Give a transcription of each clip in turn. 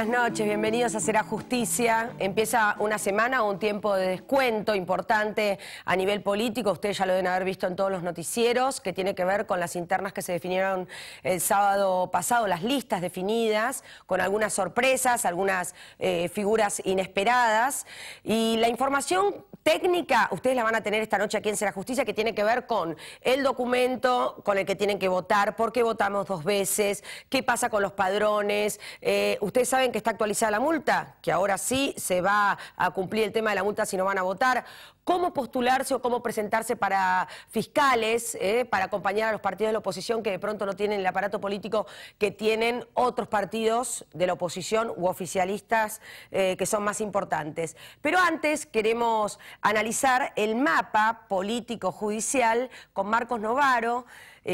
buenas noches, bienvenidos a Será Justicia. Empieza una semana o un tiempo de descuento importante a nivel político. Ustedes ya lo deben haber visto en todos los noticieros, que tiene que ver con las internas que se definieron el sábado pasado, las listas definidas, con algunas sorpresas, algunas figuras inesperadas. Y la información técnica, ustedes la van a tener esta noche aquí en Será Justicia, que tiene que ver con el documento con el que tienen que votar, por qué votamos 2 veces, qué pasa con los padrones. Ustedes saben que está actualizada la multa, que ahora sí se va a cumplir el tema de la multa si no van a votar. Cómo postularse o cómo presentarse para fiscales, para acompañar a los partidos de la oposición que de pronto no tienen el aparato político que tienen otros partidos de la oposición u oficialistas que son más importantes. Pero antes queremos analizar el mapa político-judicial con Marcos Novaro.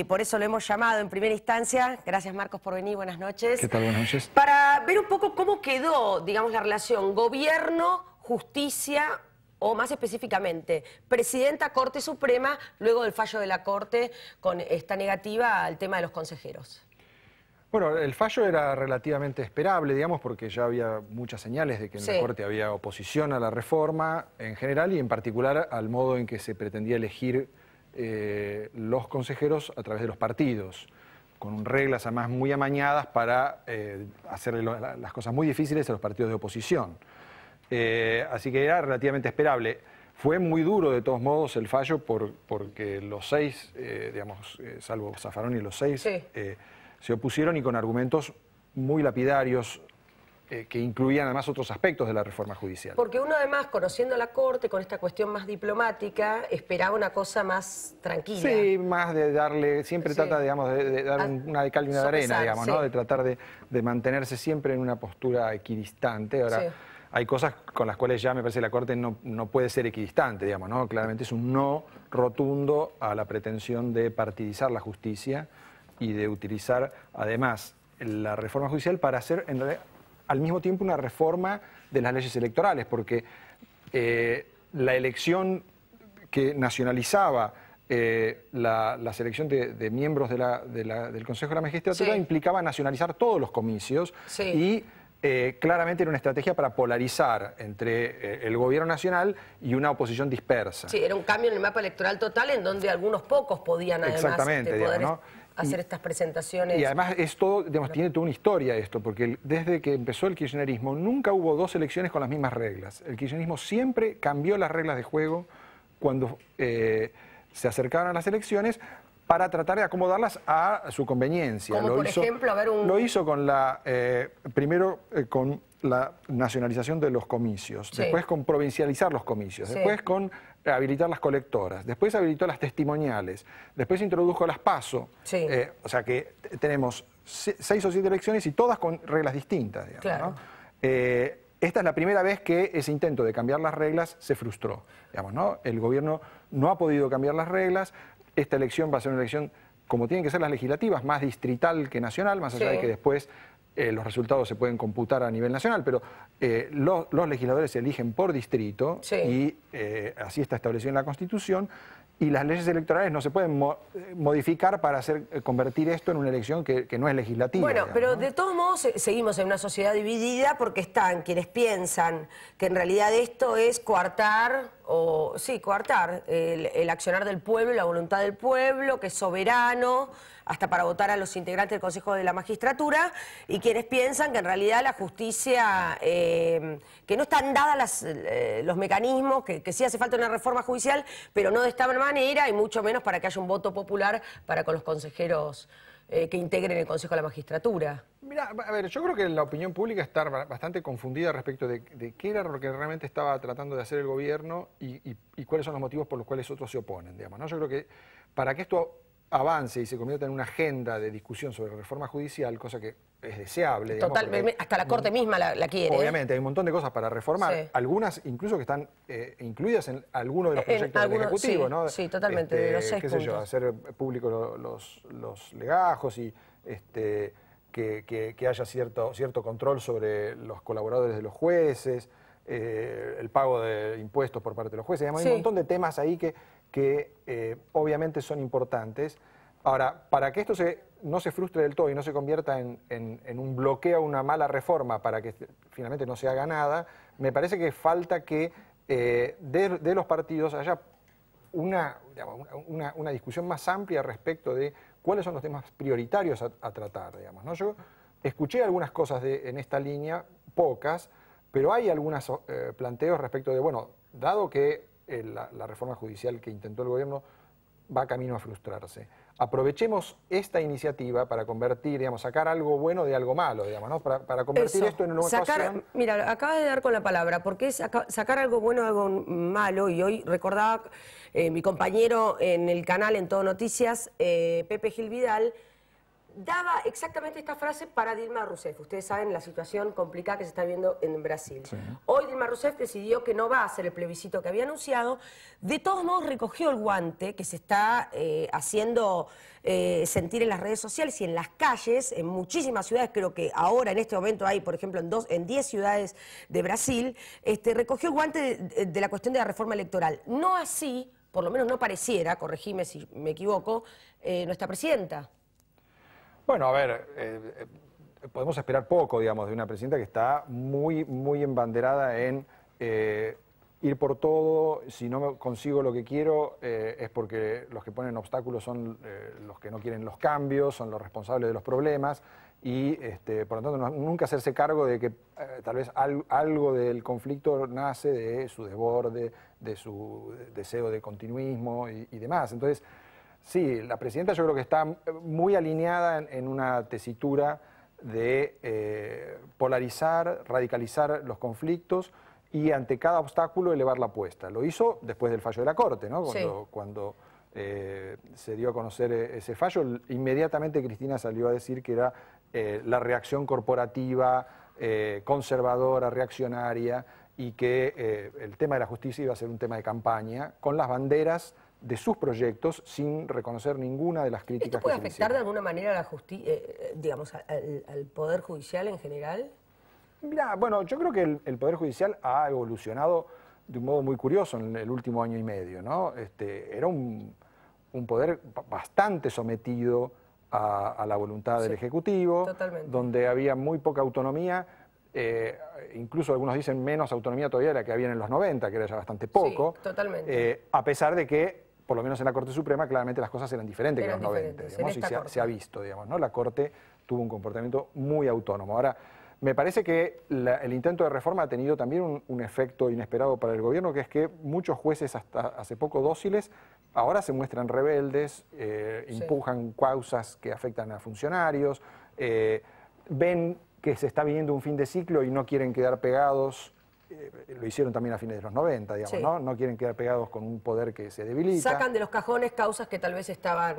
Por eso lo hemos llamado en primera instancia. Gracias, Marcos, por venir. Buenas noches. ¿Qué tal? Buenas noches. Para ver un poco cómo quedó, digamos, la relación gobierno, justicia, o más específicamente, Presidenta, Corte Suprema, luego del fallo de la Corte con esta negativa al tema de los consejeros. Bueno, el fallo era relativamente esperable, digamos, porque ya había muchas señales de que en la Corte había oposición a la reforma en general y en particular al modo en que se pretendía elegir los consejeros a través de los partidos, con reglas además muy amañadas para hacerle las cosas muy difíciles a los partidos de oposición. Así que era relativamente esperable. Fue muy duro de todos modos el fallo porque los 6, digamos, salvo Zaffaroni, los 6 se opusieron y con argumentos muy lapidarios que incluían además otros aspectos de la reforma judicial. Porque uno además, conociendo la Corte, con esta cuestión más diplomática, esperaba una cosa más tranquila. Sí, más de darle, siempre trata, digamos, de dar una de cal y una de arena, digamos, ¿no? De tratar de mantenerse siempre en una postura equidistante. Ahora, hay cosas con las cuales ya me parece que la Corte no puede ser equidistante, digamos, ¿no? Claramente es un no rotundo a la pretensión de partidizar la justicia y de utilizar, además, la reforma judicial para hacer, en realidad, al mismo tiempo una reforma de las leyes electorales, porque la elección que nacionalizaba la selección de miembros del Consejo de la Magistratura implicaba nacionalizar todos los comicios y claramente era una estrategia para polarizar entre el gobierno nacional y una oposición dispersa. Sí, era un cambio en el mapa electoral total en donde algunos pocos podían además poder hacer estas presentaciones. Y además esto, digamos, tiene toda una historia esto, porque desde que empezó el kirchnerismo nunca hubo 2 elecciones con las mismas reglas. El kirchnerismo siempre cambió las reglas de juego cuando se acercaban a las elecciones para tratar de acomodarlas a su conveniencia. Como por ejemplo, a ver Lo hizo con primero con la nacionalización de los comicios, después con provincializar los comicios, después con habilitar las colectoras, después habilitó las testimoniales, después introdujo las PASO. O sea que tenemos 6 o 7 elecciones y todas con reglas distintas, digamos, ¿no? Esta es la primera vez que ese intento de cambiar las reglas se frustró, digamos, ¿no? El gobierno no ha podido cambiar las reglas. Esta elección va a ser una elección, como tienen que ser las legislativas, más distrital que nacional, más allá de que después los resultados se pueden computar a nivel nacional, pero los legisladores se eligen por distrito y así está establecido en la Constitución, y las leyes electorales no se pueden modificar para convertir esto en una elección que no es legislativa. Bueno, digamos, pero ¿no? de todos modos seguimos en una sociedad dividida porque están quienes piensan que en realidad esto es coartar el accionar del pueblo, la voluntad del pueblo, que es soberano, hasta para votar a los integrantes del Consejo de la Magistratura, y quienes piensan que en realidad la justicia, que no están dadas los mecanismos, que sí hace falta una reforma judicial, pero no de esta manera, y mucho menos para que haya un voto popular para con los consejeros que integren el Consejo de la Magistratura. Mira, a ver, yo creo que la opinión pública está bastante confundida respecto de qué era lo que realmente estaba tratando de hacer el gobierno y cuáles son los motivos por los cuales otros se oponen, digamos, ¿no? Yo creo que para que esto avance y se convierta en una agenda de discusión sobre reforma judicial, cosa que es deseable. Digamos, totalmente, hasta la Corte misma la quiere. Obviamente, hay un montón de cosas para reformar, algunas incluso que están incluidas en alguno de los proyectos del Ejecutivo, ¿no? Sí, totalmente, de los 6 qué puntos. sé yo, hacer público los legajos y que haya cierto control sobre los colaboradores de los jueces, el pago de impuestos por parte de los jueces. Digamos, hay un montón de temas ahí que obviamente son importantes Ahora, para que esto no se frustre del todo y no se convierta en un bloqueo a una mala reforma para que finalmente no se haga nada, me parece que falta que de los partidos haya una discusión más amplia respecto de cuáles son los temas prioritarios a tratar, digamos, ¿no? Yo escuché algunas cosas en esta línea, pocas, pero hay algunos planteos respecto de, bueno, dado que la reforma judicial que intentó el gobierno va camino a frustrarse, aprovechemos esta iniciativa para convertir, digamos, sacar algo bueno de algo malo, digamos, ¿no? Para convertir esto en una ecuación. Mira, acabas de dar con la palabra, porque es sacar algo bueno de algo malo, y hoy recordaba mi compañero en el canal En Todo Noticias, Pepe Gil Vidal, daba exactamente esta frase para Dilma Rousseff. Ustedes saben la situación complicada que se está viendo en Brasil. Sí. Hoy Dilma Rousseff decidió que no va a hacer el plebiscito que había anunciado. De todos modos recogió el guante que se está haciendo sentir en las redes sociales y en las calles, en muchísimas ciudades. Creo que ahora en este momento hay, por ejemplo, en 10 ciudades de Brasil, recogió el guante de la cuestión de la reforma electoral. No así, por lo menos no pareciera, corregime si me equivoco, nuestra presidenta. Bueno, a ver, podemos esperar poco, digamos, de una presidenta que está muy embanderada en ir por todo. Si no consigo lo que quiero es porque los que ponen obstáculos son los que no quieren los cambios, son los responsables de los problemas y, por lo tanto, nunca hacerse cargo de que tal vez algo del conflicto nace de su desborde, de su deseo de continuismo y demás. Entonces, sí, la presidenta yo creo que está muy alineada en una tesitura de polarizar, radicalizar los conflictos y ante cada obstáculo elevar la apuesta. Lo hizo después del fallo de la Corte, ¿no? Cuando se dio a conocer ese fallo, inmediatamente Cristina salió a decir que era la reacción corporativa, conservadora, reaccionaria, y que el tema de la justicia iba a ser un tema de campaña, con las banderas de sus proyectos sin reconocer ninguna de las críticas. ¿Esto puede afectar de alguna manera a la justicia, digamos, al Poder Judicial en general? Mirá, bueno, yo creo que el Poder Judicial ha evolucionado de un modo muy curioso en el último año y medio, ¿no? Era un poder bastante sometido a la voluntad del Ejecutivo, donde había muy poca autonomía, incluso algunos dicen menos autonomía todavía de la que había en los 90, que era ya bastante poco. Sí, totalmente. A pesar de que, por lo menos en la Corte Suprema, claramente las cosas eran diferentes que en los 90, digamos, y se ha visto, digamos, ¿no? La Corte tuvo un comportamiento muy autónomo. Ahora, me parece que el intento de reforma ha tenido también un efecto inesperado para el gobierno, que es que muchos jueces hasta hace poco dóciles ahora se muestran rebeldes, empujan causas que afectan a funcionarios, ven que se está viniendo un fin de ciclo y no quieren quedar pegados. Lo hicieron también a fines de los 90, digamos, ¿no? No quieren quedar pegados con un poder que se debilita. Sacan de los cajones causas que tal vez estaban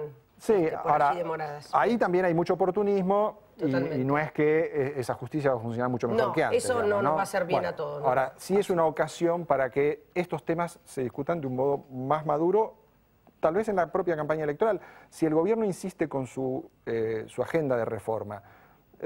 ahora, allí demoradas. Ahí también hay mucho oportunismo y no es que esa justicia va a funcionar mucho mejor que antes. Eso digamos, no nos va a hacer bien a todos. ¿no? Ahora, sí es una ocasión para que estos temas se discutan de un modo más maduro, tal vez en la propia campaña electoral. Si el gobierno insiste con su agenda de reforma,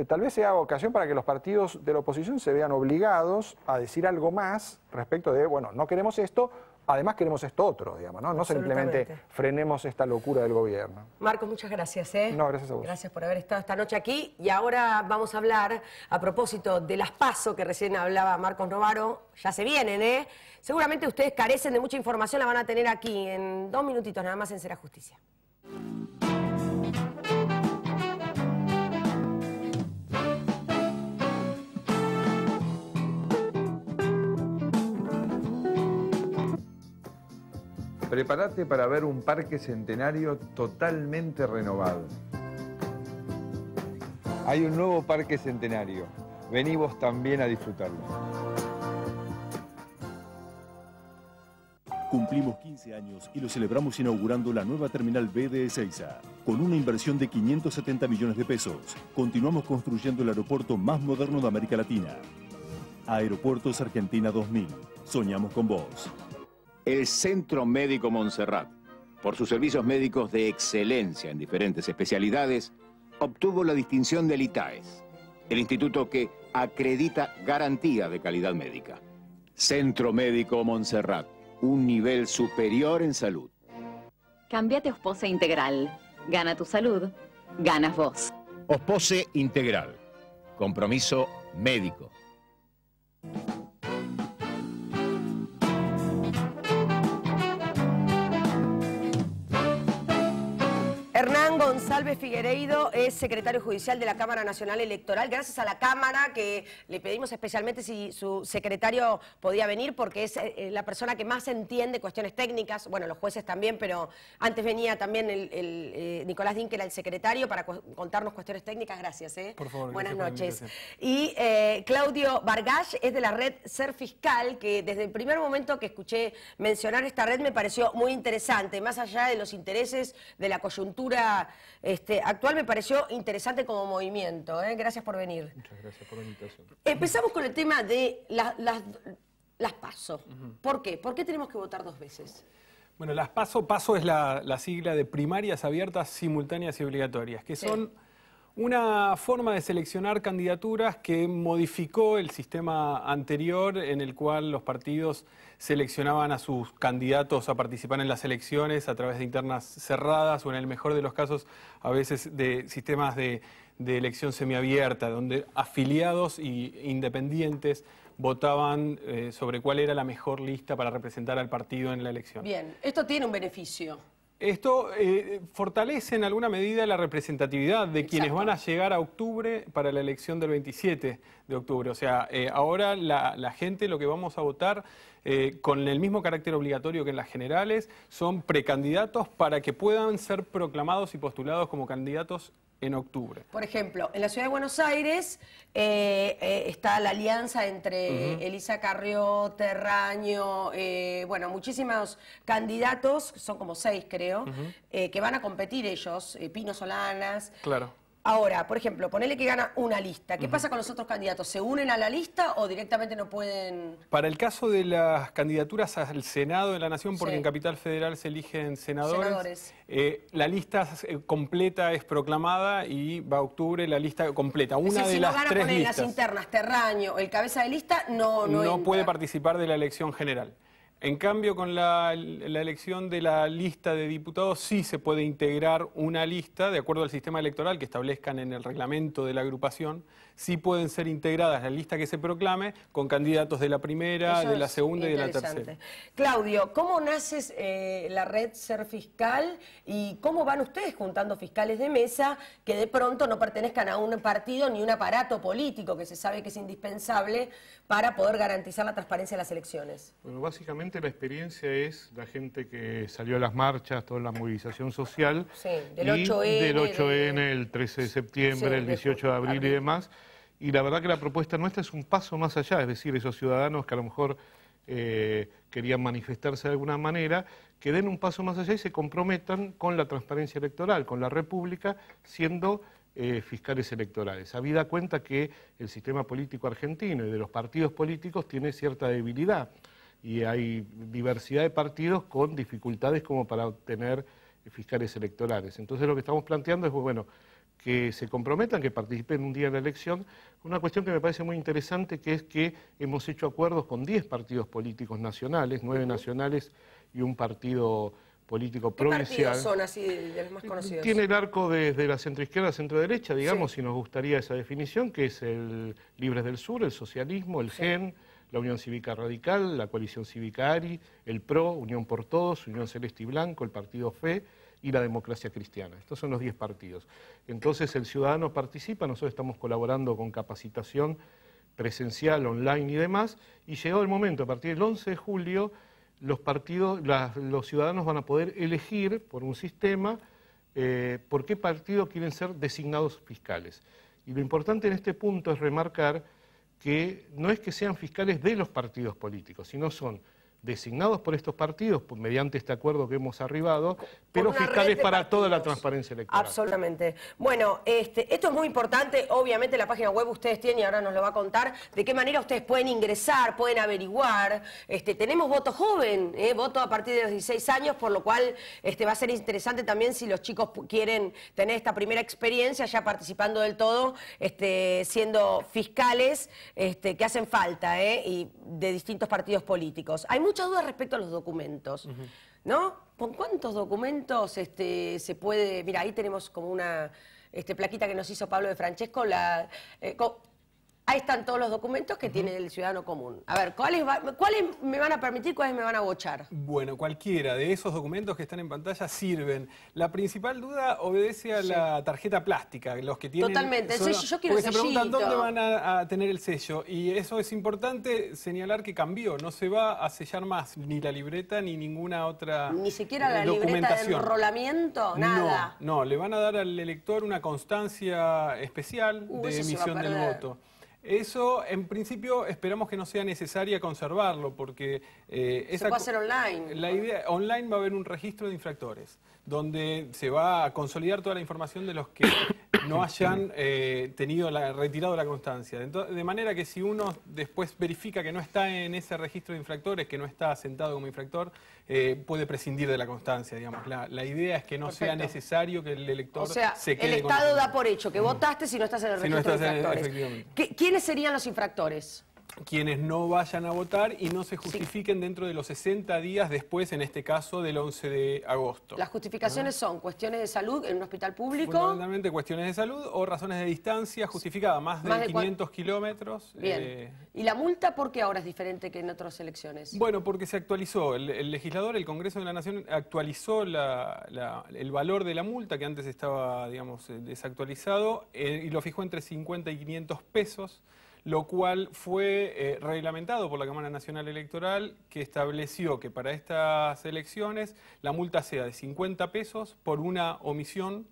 tal vez sea ocasión para que los partidos de la oposición se vean obligados a decir algo más respecto de, bueno, no queremos esto, además queremos esto otro, digamos, ¿no? No simplemente frenemos esta locura del gobierno. Marcos, muchas gracias. No, gracias a vos. Gracias por haber estado esta noche aquí. Y ahora vamos a hablar, a propósito de las PASO que recién hablaba Marcos Novaro, ya se vienen, ¿eh? Seguramente ustedes carecen de mucha información, la van a tener aquí en 2 minutitos nada más en Será Justicia. Prepárate para ver un parque centenario totalmente renovado. Hay un nuevo parque centenario. Vení vos también a disfrutarlo. Cumplimos 15 años y lo celebramos inaugurando la nueva Terminal B de Ezeiza. Con una inversión de 570 millones de pesos, continuamos construyendo el aeropuerto más moderno de América Latina. Aeropuertos Argentina 2000. Soñamos con vos. El Centro Médico Montserrat, por sus servicios médicos de excelencia en diferentes especialidades, obtuvo la distinción del ITAES, el instituto que acredita garantía de calidad médica. Centro Médico Montserrat, un nivel superior en salud. Cámbiate a Osposa Integral. Gana tu salud, ganas vos. Ospose Integral. Compromiso médico. Hernán González Figueiredo es secretario judicial de la Cámara Nacional Electoral. Gracias a la Cámara, que le pedimos especialmente si su secretario podía venir, porque es la persona que más entiende cuestiones técnicas. Bueno, los jueces también, pero antes venía también Nicolás Din, que era el secretario, para contarnos cuestiones técnicas. Gracias. Por favor. Buenas noches. Y Claudio Bargach es de la red Ser Fiscal, que desde el primer momento que escuché mencionar esta red me pareció muy interesante. Más allá de los intereses de la coyuntura actual, me pareció interesante como movimiento. Gracias por venir. Muchas gracias por la invitación. Empezamos con el tema de las PASO. ¿Por qué? ¿Por qué tenemos que votar 2 veces? Bueno, las PASO es la sigla de primarias abiertas, simultáneas y obligatorias, que son una forma de seleccionar candidaturas que modificó el sistema anterior, en el cual los partidos seleccionaban a sus candidatos a participar en las elecciones a través de internas cerradas o, en el mejor de los casos, a veces de sistemas de elección semiabierta, donde afiliados e independientes votaban sobre cuál era la mejor lista para representar al partido en la elección. Bien, esto tiene un beneficio. Esto fortalece en alguna medida la representatividad de quienes van a llegar a octubre para la elección del 27 de octubre. O sea, ahora la gente, lo que vamos a votar con el mismo carácter obligatorio que en las generales, son precandidatos para que puedan ser proclamados y postulados como candidatos en octubre. Por ejemplo, en la Ciudad de Buenos Aires está la alianza entre Elisa Carrió, Terraño, bueno, muchísimos candidatos, son como 6 creo, que van a competir ellos, Pino Solanas. Claro. Ahora, por ejemplo, ponele que gana una lista. ¿Qué pasa con los otros candidatos? ¿Se unen a la lista o directamente no pueden...? Para el caso de las candidaturas al Senado de la Nación, porque en Capital Federal se eligen senadores. La lista completa es proclamada y va a octubre la lista completa. Una de las 3 listas. Las internas, Terraño, el cabeza de lista, no puede participar de la elección general. En cambio, con la elección de la lista de diputados sí se puede integrar una lista, de acuerdo al sistema electoral que establezcan en el reglamento de la agrupación, sí pueden ser integradas la lista que se proclame con candidatos de la primera, de la segunda y de la tercera. Claudio, ¿cómo nace la red Ser Fiscal y cómo van ustedes juntando fiscales de mesa que de pronto no pertenezcan a un partido ni un aparato político que se sabe que es indispensable para poder garantizar la transparencia de las elecciones? Bueno, básicamente la experiencia es la gente que salió a las marchas, toda la movilización social, del 8N, el 13 de septiembre, el 18 de abril y demás. Y la verdad que la propuesta nuestra es un paso más allá, es decir, esos ciudadanos que a lo mejor querían manifestarse de alguna manera, que den un paso más allá y se comprometan con la transparencia electoral, con la República, siendo fiscales electorales. Habida cuenta que el sistema político argentino y de los partidos políticos tiene cierta debilidad y hay diversidad de partidos con dificultades como para obtener fiscales electorales. Entonces lo que estamos planteando es, bueno, que se comprometan, que participen un día en la elección. Una cuestión que me parece muy interesante, que es que hemos hecho acuerdos con 10 partidos políticos nacionales, 9 nacionales y un partido político provincial. ¿Qué partidos son así de los más conocidos? Tiene el arco desde la centroizquierda a centroderecha, digamos, si nos gustaría esa definición, que es el Libres del Sur, el socialismo, el GEN, la Unión Cívica Radical, la Coalición Cívica ARI, el PRO, Unión por Todos, Unión Celeste y Blanco, el Partido FE y la Democracia Cristiana. Estos son los 10 partidos. Entonces el ciudadano participa, nosotros estamos colaborando con capacitación presencial, online y demás, y llegado el momento, a partir del 11 de julio, los ciudadanos van a poder elegir por un sistema por qué partido quieren ser designados fiscales. Y lo importante en este punto es remarcar que no es que sean fiscales de los partidos políticos, sino son designados por estos partidos mediante este acuerdo que hemos arribado, pero fiscales para toda la transparencia electoral. Absolutamente. Bueno, esto es muy importante. Obviamente la página web ustedes tienen y ahora nos lo va a contar de qué manera ustedes pueden ingresar, pueden averiguar. Tenemos voto joven, voto a partir de los 16 años, por lo cual va a ser interesante también si los chicos quieren tener esta primera experiencia ya participando del todo, siendo fiscales que hacen falta y de distintos partidos políticos. Hay muchas dudas respecto a los documentos. ¿no? ¿Con cuántos documentos se puede...? Mira, ahí tenemos como una plaquita que nos hizo Pablo de Francesco. Ahí están todos los documentos que tiene el ciudadano común. A ver, ¿cuáles me van a permitir, cuáles me van a bochar? Bueno, cualquiera de esos documentos que están en pantalla sirven. La principal duda obedece a la tarjeta plástica, los que tienen... Totalmente, el sello, yo quiero el sellito. Porque se preguntan dónde van a tener el sello. Y eso es importante señalar que cambió. No se va a sellar más ni la libreta ni ninguna otra Ni siquiera la libreta de enrolamiento, nada. No, le van a dar al elector una constancia especial de emisión del voto. Eso, en principio, esperamos que no sea necesaria conservarlo, porque... se puede hacer online. La idea, online va a haber un registro de infractores, donde se va a consolidar toda la información de los que no hayan retirado la constancia. De manera que si uno después verifica que no está en ese registro de infractores, que no está asentado como infractor, puede prescindir de la constancia, digamos. La idea es que no sea necesario que el elector se quede. El Estado da por hecho que votaste si no estás en el registro de infractores. Efectivamente. ¿Quiénes serían los infractores? Quienes no vayan a votar y no se justifiquen dentro de los 60 días después, en este caso, del 11 de agosto. Las justificaciones son cuestiones de salud en un hospital público. Fundamentalmente cuestiones de salud o razones de distancia justificada, más de 500 kilómetros. Bien. ¿Y la multa por qué ahora es diferente que en otras elecciones? Bueno, porque se actualizó. El legislador, el Congreso de la Nación, actualizó el valor de la multa, que antes estaba, digamos, desactualizado, y lo fijó entre 50 y 500 pesos. Lo cual fue reglamentado por la Cámara Nacional Electoral, que estableció que para estas elecciones la multa sea de 50 pesos por una omisión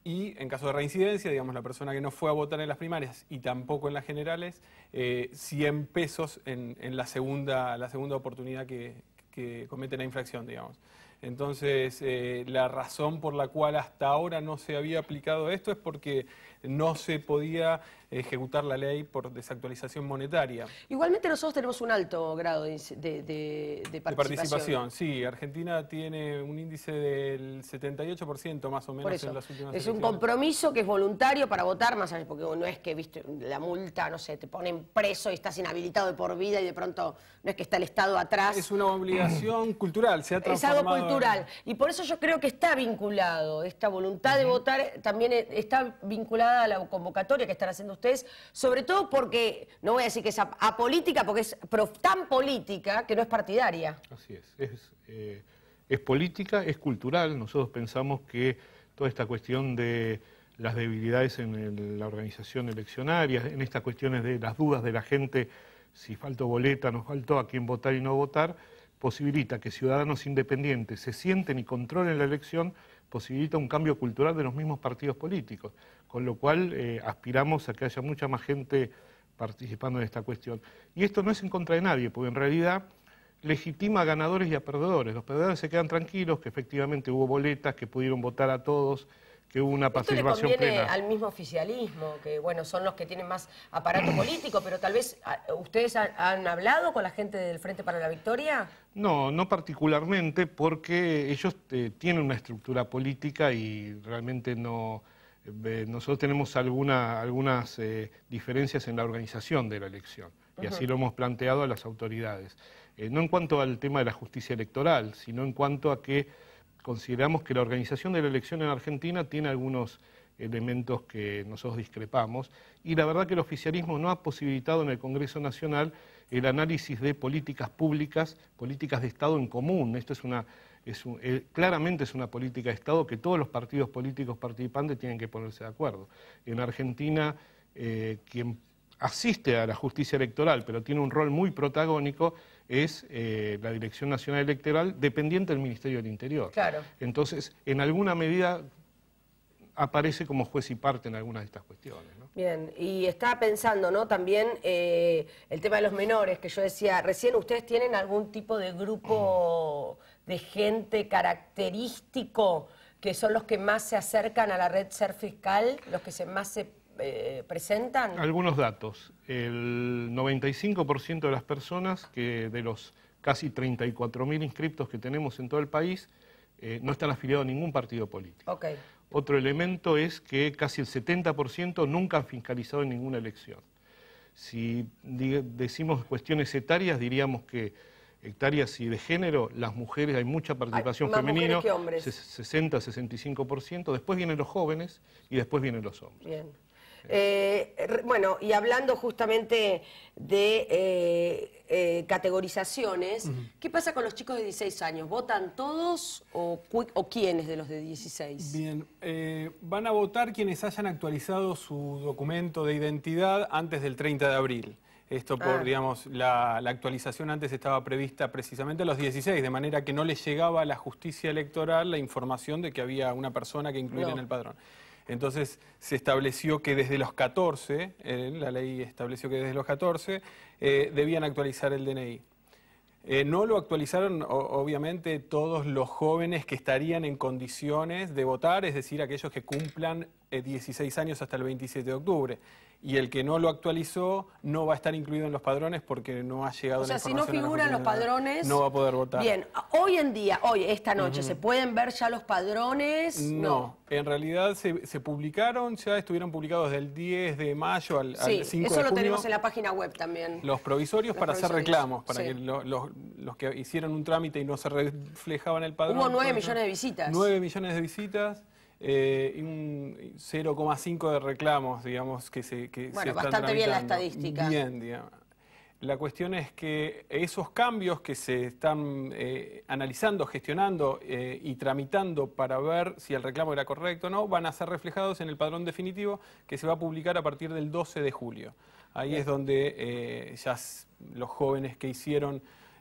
y, en caso de reincidencia, digamos, la persona que no fue a votar en las primarias y tampoco en las generales, 100 pesos en la segunda oportunidad que comete la infracción, digamos. Entonces, la razón por la cual hasta ahora no se había aplicado esto es porque no se podía ejecutar la ley por desactualización monetaria. Igualmente nosotros tenemos un alto grado de participación. Sí, Argentina tiene un índice del 78% más o menos en las últimas elecciones. Es un compromiso que es voluntario para votar, más allá, porque no es que, viste, la multa, no sé, te ponen preso y estás inhabilitado de por vida y de pronto no es que está el Estado atrás. Es una obligación cultural, se ha transformado. Es algo cultural. Y por eso yo creo que está vinculado, esta voluntad de votar también está vinculada a la convocatoria que están haciendo ustedes, sobre todo porque, no voy a decir que es apolítica, porque es tan política que no es partidaria. Así es política, es cultural. Nosotros pensamos que toda esta cuestión de las debilidades en la organización eleccionaria, en estas cuestiones de las dudas de la gente, si faltó boleta, no faltó, a quién votar y no votar, posibilita que ciudadanos independientes se sienten y controlen la elección, posibilita un cambio cultural de los mismos partidos políticos, con lo cual aspiramos a que haya mucha más gente participando en esta cuestión. Y esto no es en contra de nadie, porque en realidad legitima a ganadores y a perdedores. Los perdedores se quedan tranquilos, que efectivamente hubo boletas, que pudieron votar a todos, que hubo una participación plena. Esto le conviene al mismo oficialismo, que bueno, son los que tienen más aparato político, pero tal vez ustedes han hablado con la gente del Frente para la Victoria. No, no particularmente, porque ellos tienen una estructura política y realmente no. Nosotros tenemos algunas diferencias en la organización de la elección, y así lo hemos planteado a las autoridades. No en cuanto al tema de la justicia electoral, sino en cuanto a que consideramos que la organización de la elección en Argentina tiene algunos elementos que nosotros discrepamos, y la verdad que el oficialismo no ha posibilitado en el Congreso Nacional el análisis de políticas públicas, políticas de Estado en común. Esto claramente es una política de Estado que todos los partidos políticos participantes tienen que ponerse de acuerdo. En Argentina, quien asiste a la justicia electoral, pero tiene un rol muy protagónico, es la Dirección Nacional Electoral, dependiente del Ministerio del Interior. Claro. Entonces, en alguna medida aparece como juez y parte en algunas de estas cuestiones, ¿no? Bien, y estaba pensando, ¿no? También el tema de los menores, que yo decía, recién ustedes tienen algún tipo de grupo de gente característico que son los que más se acercan a la red Ser Fiscal, los que más se presentan. Algunos datos. El 95% de las personas, que de los casi 34.000 inscriptos que tenemos en todo el país, no están afiliados a ningún partido político. Okay. Otro elemento es que casi el 70% nunca han fiscalizado en ninguna elección. Si decimos cuestiones etarias, diríamos que hectáreas y de género, las mujeres, hay mucha participación femenina, 60, 65%, después vienen los jóvenes y después vienen los hombres. Bien. Bueno, y hablando justamente de categorizaciones, ¿qué pasa con los chicos de 16 años? ¿Votan todos o quiénes de los de 16? Bien, van a votar quienes hayan actualizado su documento de identidad antes del 30 de abril. Esto por, digamos, la actualización antes estaba prevista precisamente a los 16, de manera que no les llegaba a la justicia electoral la información de que había una persona que incluir en el padrón. Entonces se estableció que desde los 14, la ley estableció que desde los 14 debían actualizar el DNI. No lo actualizaron, obviamente, todos los jóvenes que estarían en condiciones de votar, es decir, aquellos que cumplan 16 años hasta el 27 de octubre. Y el que no lo actualizó no va a estar incluido en los padrones porque no ha llegado la información. O sea, si no figuran los padrones... No va a poder votar. Bien, hoy en día, esta noche, ¿se pueden ver ya los padrones? No, en realidad se publicaron, ya estuvieron publicados del 10 de mayo al 5 de junio. Eso lo tenemos en la página web también. Los provisorios para hacer reclamos, para que los que hicieron un trámite y no se reflejaban en el padrón. Hubo 9 millones de visitas. 9 millones de visitas. Y un 0,5 de reclamos, digamos, que se bueno, están bastante bien la tramitando. estadística. Bien, digamos. La cuestión es que esos cambios que se están analizando, gestionando y tramitando para ver si el reclamo era correcto o no, van a ser reflejados en el padrón definitivo que se va a publicar a partir del 12 de julio. Ahí es donde ya los jóvenes que hicieron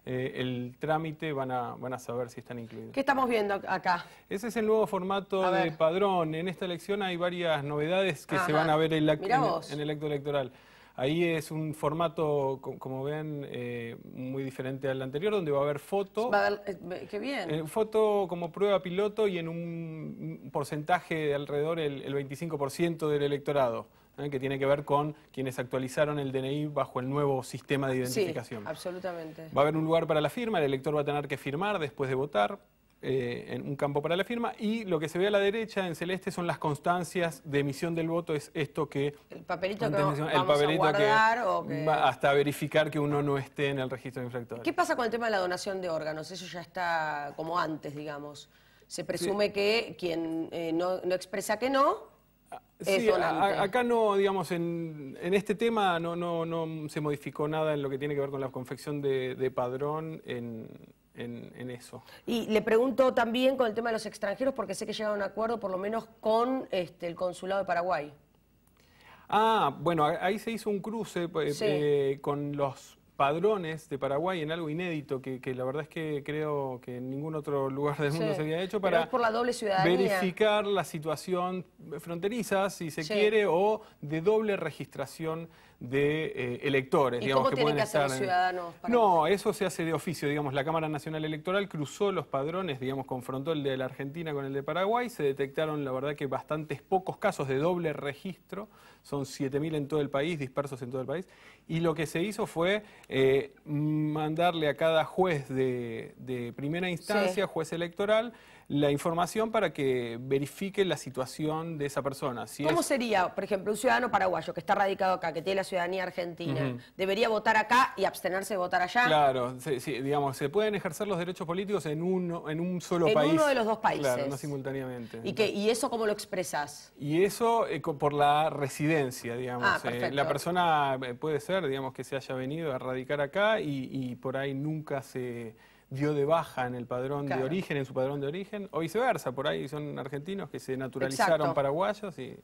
el trámite van a saber si están incluidos. ¿Qué estamos viendo acá? Ese es el nuevo formato de padrón. En esta elección hay varias novedades que se van a ver en el acto electoral. Ahí es un formato, como ven, muy diferente al anterior, donde va a haber foto. ¡Qué bien! Foto como prueba piloto y en un porcentaje de alrededor el 25% del electorado, que tiene que ver con quienes actualizaron el DNI bajo el nuevo sistema de identificación. Sí, absolutamente. Va a haber un lugar para la firma, el elector va a tener que firmar después de votar, en un campo para la firma, y lo que se ve a la derecha en celeste son las constancias de emisión del voto, es esto que... El papelito que vamos a guardar hasta verificar que uno no esté en el registro de infractores. ¿Qué pasa con el tema de la donación de órganos? Eso ya está como antes, digamos. Se presume que quien no expresa que no... Sí, acá no, digamos, en este tema no se modificó nada en lo que tiene que ver con la confección de padrón en eso. Y le pregunto también con el tema de los extranjeros, porque sé que llegaron a un acuerdo por lo menos con el Consulado de Paraguay. Bueno, ahí se hizo un cruce con los padrones de Paraguay en algo inédito que la verdad es que creo que en ningún otro lugar del mundo se había hecho para es por la doble ciudadanía. Verificar la situación fronteriza, si se quiere, o de doble registración de electores. ¿Y cómo tienen que hacer los ciudadanos? No, eso se hace de oficio, digamos, la Cámara Nacional Electoral cruzó los padrones, digamos, confrontó el de la Argentina con el de Paraguay, se detectaron, la verdad, que bastantes pocos casos de doble registro, son 7.000 en todo el país, dispersos en todo el país, y lo que se hizo fue mandarle a cada juez de primera instancia, juez electoral, la información para que verifique la situación de esa persona. ¿Cómo sería, por ejemplo, un ciudadano paraguayo que está radicado acá, que tiene la ciudadanía argentina, debería votar acá y abstenerse de votar allá? Claro, digamos, se pueden ejercer los derechos políticos en un solo país. En uno de los dos países. Claro, no simultáneamente. ¿Y eso cómo lo expresas? Y eso por la residencia, digamos. La persona puede ser, digamos, que se haya venido a radicar acá y por ahí nunca se dio de baja en el padrón de origen, en su padrón de origen, o viceversa, por ahí son argentinos que se naturalizaron paraguayos, y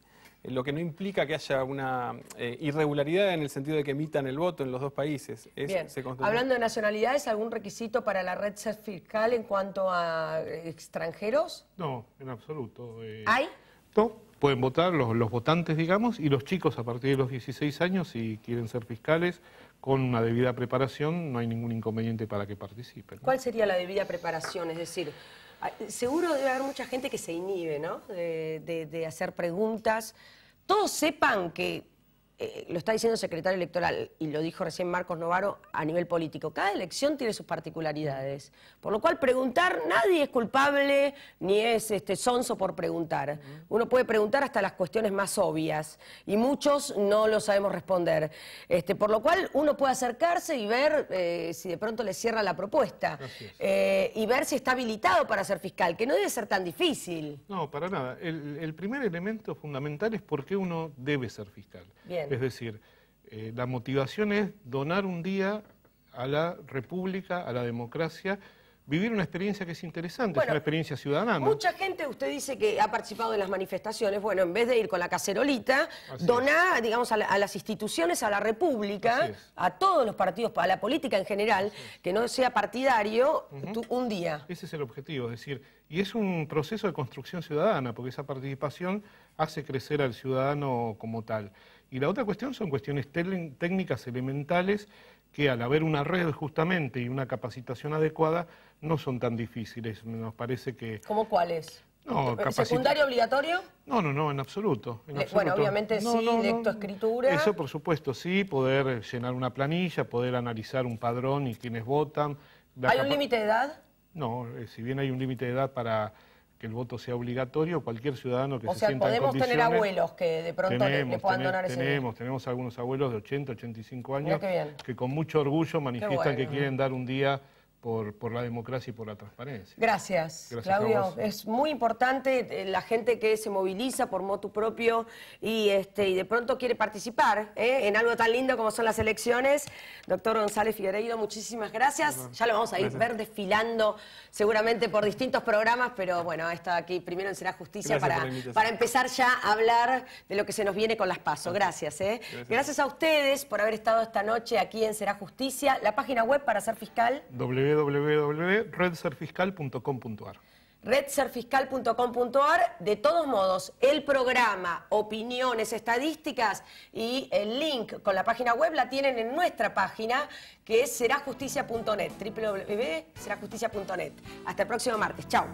lo que no implica que haya una irregularidad en el sentido de que emitan el voto en los dos países. Bien. Hablando de nacionalidades, ¿algún requisito para la red fiscal en cuanto a extranjeros? No, en absoluto. ¿Hay? No, pueden votar los votantes, digamos, y los chicos a partir de los 16 años, si quieren ser fiscales, con una debida preparación, no hay ningún inconveniente para que participen. ¿Cuál sería la debida preparación? Es decir, seguro debe haber mucha gente que se inhibe, ¿no? De hacer preguntas. Todos sepan que lo está diciendo el secretario electoral y lo dijo recién Marcos Novaro a nivel político, cada elección tiene sus particularidades, por lo cual preguntar, nadie es culpable ni es sonso por preguntar. Uno puede preguntar hasta las cuestiones más obvias y muchos no lo sabemos responder, por lo cual uno puede acercarse y ver si de pronto le cierra la propuesta y ver si está habilitado para ser fiscal, que no debe ser tan difícil. No, para nada. El primer elemento fundamental es por qué uno debe ser fiscal. Bien. Es decir, la motivación es donar un día a la República, a la democracia, vivir una experiencia que es interesante, Bueno, es una experiencia ciudadana. Mucha gente, usted dice que ha participado en las manifestaciones, bueno, en vez de ir con la cacerolita, doná, digamos, a las instituciones, a la República, a todos los partidos, a la política en general, que no sea partidario, un día. Ese es el objetivo, es decir, y es un proceso de construcción ciudadana, porque esa participación hace crecer al ciudadano como tal. Y la otra cuestión son cuestiones técnicas elementales que al haber una red justamente y una capacitación adecuada no son tan difíciles. Nos parece que... ¿Cómo cuáles? No, ¿Secundario obligatorio? No, en absoluto. Bueno, obviamente lectoescritura. Eso por supuesto, sí, poder llenar una planilla, poder analizar un padrón y quiénes votan. ¿Hay un límite de edad? No, si bien hay un límite de edad para que el voto sea obligatorio, cualquier ciudadano que se sienta en podemos condiciones... tener abuelos que de pronto le puedan donar ese día. Tenemos algunos abuelos de 80, 85 años que con mucho orgullo manifiestan que quieren dar un día por la democracia y por la transparencia. Gracias Claudio. Es muy importante la gente que se moviliza por motu propio y de pronto quiere participar en algo tan lindo como son las elecciones. Doctor González Figueiredo, muchísimas gracias. Ya lo vamos a ir ver desfilando seguramente por distintos programas, pero bueno, está aquí primero en Será Justicia para empezar ya a hablar de lo que se nos viene con las PASO. Gracias. Gracias a ustedes por haber estado esta noche aquí en Será Justicia. La página web para ser fiscal. www.redserfiscal.com.ar. redserfiscal.com.ar. De todos modos, el programa, opiniones, estadísticas y el link con la página web la tienen en nuestra página, que es serajusticia.net, www.serajusticia.net. Hasta el próximo martes. Chao.